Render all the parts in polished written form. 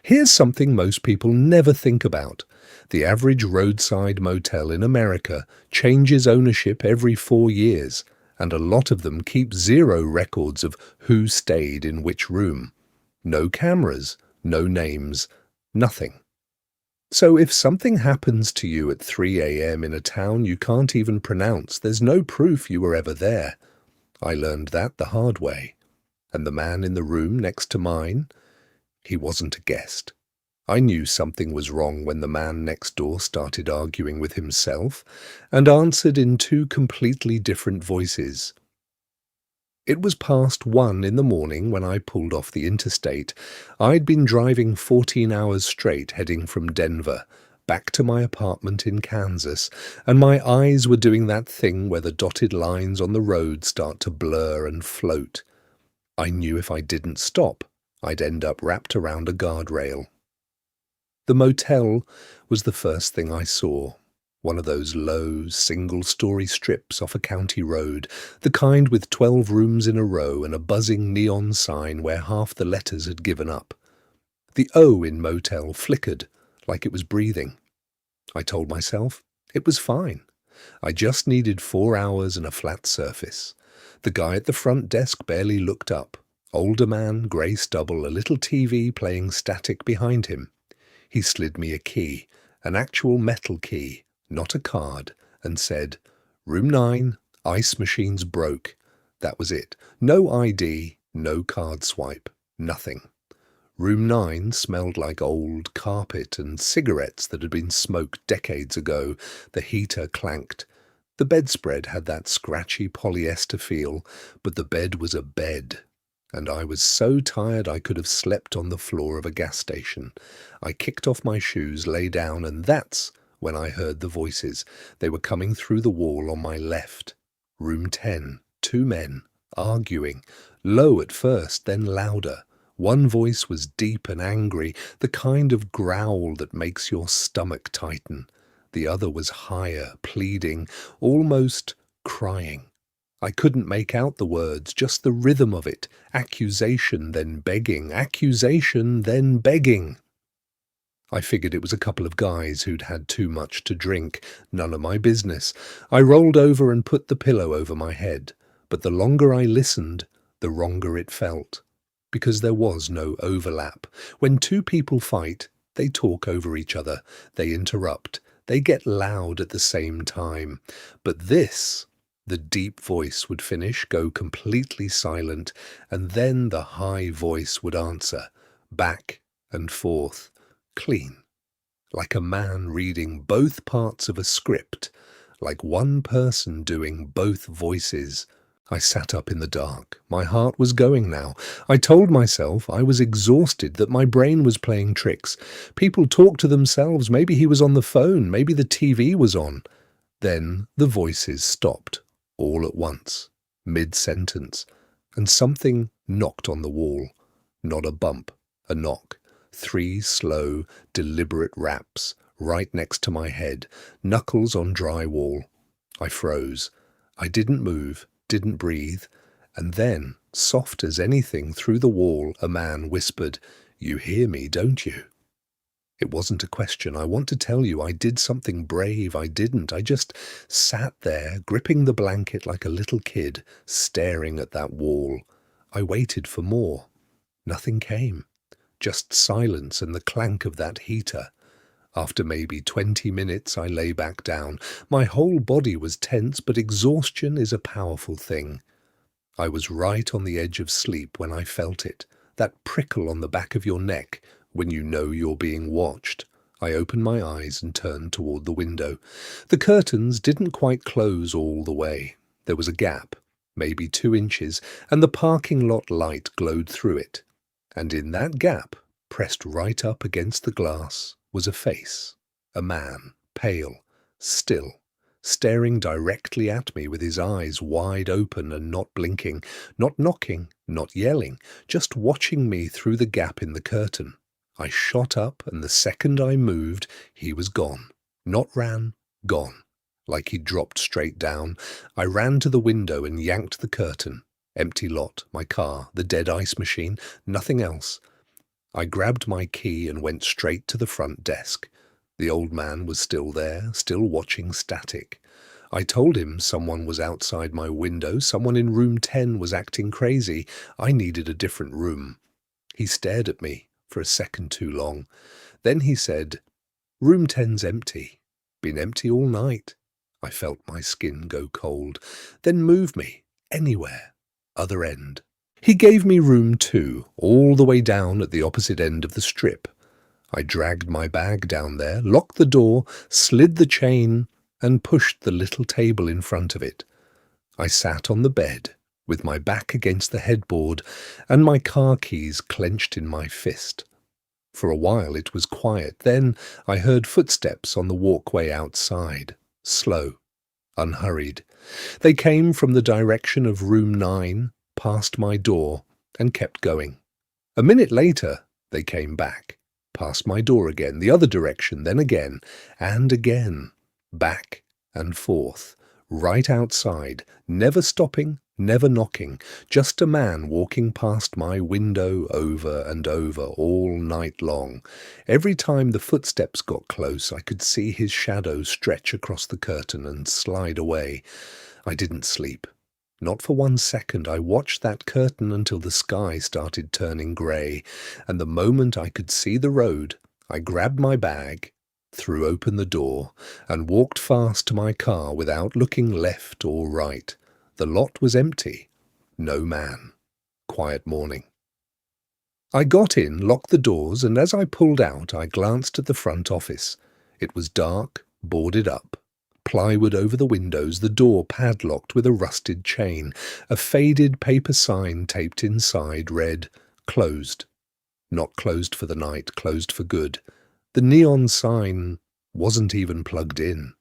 Here's something most people never think about. The average roadside motel in America changes ownership every 4 years, and a lot of them keep zero records of who stayed in which room. No cameras, no names, nothing. So if something happens to you at 3 a.m. in a town you can't even pronounce, there's no proof you were ever there. I learned that the hard way. And the man in the room next to mine, he wasn't a guest. I knew something was wrong when the man next door started arguing with himself and answered in two completely different voices. It was past 1 in the morning when I pulled off the interstate. I'd been driving 14 hours straight heading from Denver back to my apartment in Kansas, and my eyes were doing that thing where the dotted lines on the road start to blur and float. I knew if I didn't stop, I'd end up wrapped around a guardrail. The motel was the first thing I saw. One of those low, single-story strips off a county road, the kind with 12 rooms in a row and a buzzing neon sign where half the letters had given up. The O in motel flickered, like it was breathing. I told myself it was fine. I just needed 4 hours and a flat surface. The guy at the front desk barely looked up. Older man, grey stubble, a little TV playing static behind him. He slid me a key, an actual metal key, not a card, and said, "Room 9, ice machine's broke." That was it. No ID, no card swipe, nothing. Room 9 smelled like old carpet and cigarettes that had been smoked decades ago. The heater clanked. The bedspread had that scratchy polyester feel, but the bed was a bed. And I was so tired I could have slept on the floor of a gas station. I kicked off my shoes, lay down, and that's when I heard the voices. They were coming through the wall on my left. Room 10, 2 men, arguing, low at first, then louder. One voice was deep and angry, the kind of growl that makes your stomach tighten. The other was higher, pleading, almost crying. I couldn't make out the words, just the rhythm of it. Accusation, then begging. Accusation, then begging. I figured it was a couple of guys who'd had too much to drink. None of my business. I rolled over and put the pillow over my head. But the longer I listened, the wronger it felt. Because there was no overlap. When two people fight, they talk over each other. They interrupt. They get loud at the same time. But this... The deep voice would finish, go completely silent, and then the high voice would answer, back and forth, clean, like a man reading both parts of a script, like one person doing both voices. I sat up in the dark. My heart was going now. I told myself I was exhausted, that my brain was playing tricks. People talk to themselves. Maybe he was on the phone. Maybe the TV was on. Then the voices stopped. All at once, mid-sentence, and something knocked on the wall. Not a bump, a knock. 3 slow, deliberate raps, right next to my head, knuckles on drywall. I froze. I didn't move, didn't breathe, and then, soft as anything through the wall, a man whispered, "You hear me, don't you?" It wasn't a question. I want to tell you I did something brave. I didn't. I just sat there, gripping the blanket like a little kid, staring at that wall. I waited for more. Nothing came. Just silence and the clank of that heater. After maybe 20 minutes, I lay back down. My whole body was tense, but exhaustion is a powerful thing. I was right on the edge of sleep when I felt it. That prickle on the back of your neck, when you know you're being watched. I opened my eyes and turned toward the window. The curtains didn't quite close all the way. There was a gap, maybe 2 inches, and the parking lot light glowed through it. And in that gap, pressed right up against the glass, was a face. A man, pale, still, staring directly at me with his eyes wide open and not blinking, not knocking, not yelling, just watching me through the gap in the curtain. I shot up, and the second I moved, he was gone. Not ran, gone. Like he'd dropped straight down. I ran to the window and yanked the curtain. Empty lot, my car, the dead ice machine, nothing else. I grabbed my key and went straight to the front desk. The old man was still there, still watching static. I told him someone was outside my window, someone in room 10 was acting crazy. I needed a different room. He stared at me for a second too long. Then he said, "Room 10's empty. Been empty all night." I felt my skin go cold. "Then move me. Anywhere. Other end." He gave me room 2, all the way down at the opposite end of the strip. I dragged my bag down there, locked the door, slid the chain, and pushed the little table in front of it. I sat on the bed, with my back against the headboard and my car keys clenched in my fist. For a while it was quiet. Then I heard footsteps on the walkway outside, slow, unhurried. They came from the direction of room 9, past my door, and kept going. A minute later, they came back, past my door again, the other direction, then again, and again, back and forth, right outside, never stopping, never knocking, just a man walking past my window over and over all night long. Every time the footsteps got close, I could see his shadow stretch across the curtain and slide away. I didn't sleep. Not for 1 second. I watched that curtain until the sky started turning grey, and the moment I could see the road, I grabbed my bag, threw open the door, and walked fast to my car without looking left or right. The lot was empty. No man. Quiet morning. I got in, locked the doors, and as I pulled out, I glanced at the front office. It was dark, boarded up. Plywood over the windows, the door padlocked with a rusted chain. A faded paper sign taped inside read, "Closed." Not closed for the night, closed for good. The neon sign wasn't even plugged in.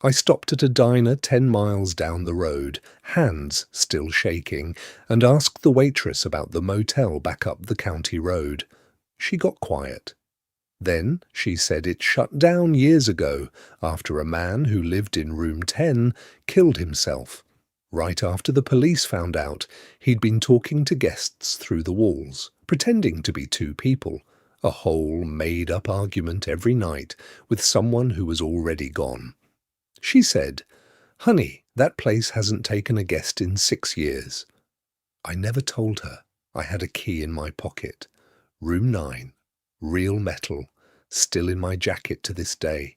I stopped at a diner 10 miles down the road, hands still shaking, and asked the waitress about the motel back up the county road. She got quiet. Then she said it shut down years ago after a man who lived in room 10 killed himself. Right after the police found out, he'd been talking to guests through the walls, pretending to be 2 people, a whole made-up argument every night with someone who was already gone. She said, "Honey, that place hasn't taken a guest in 6 years." I never told her I had a key in my pocket. Room 9, real metal, still in my jacket to this day.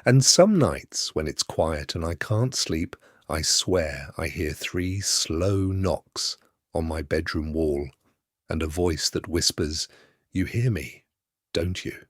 And some nights, when it's quiet and I can't sleep, I swear I hear 3 slow knocks on my bedroom wall, and a voice that whispers, "You hear me, don't you?"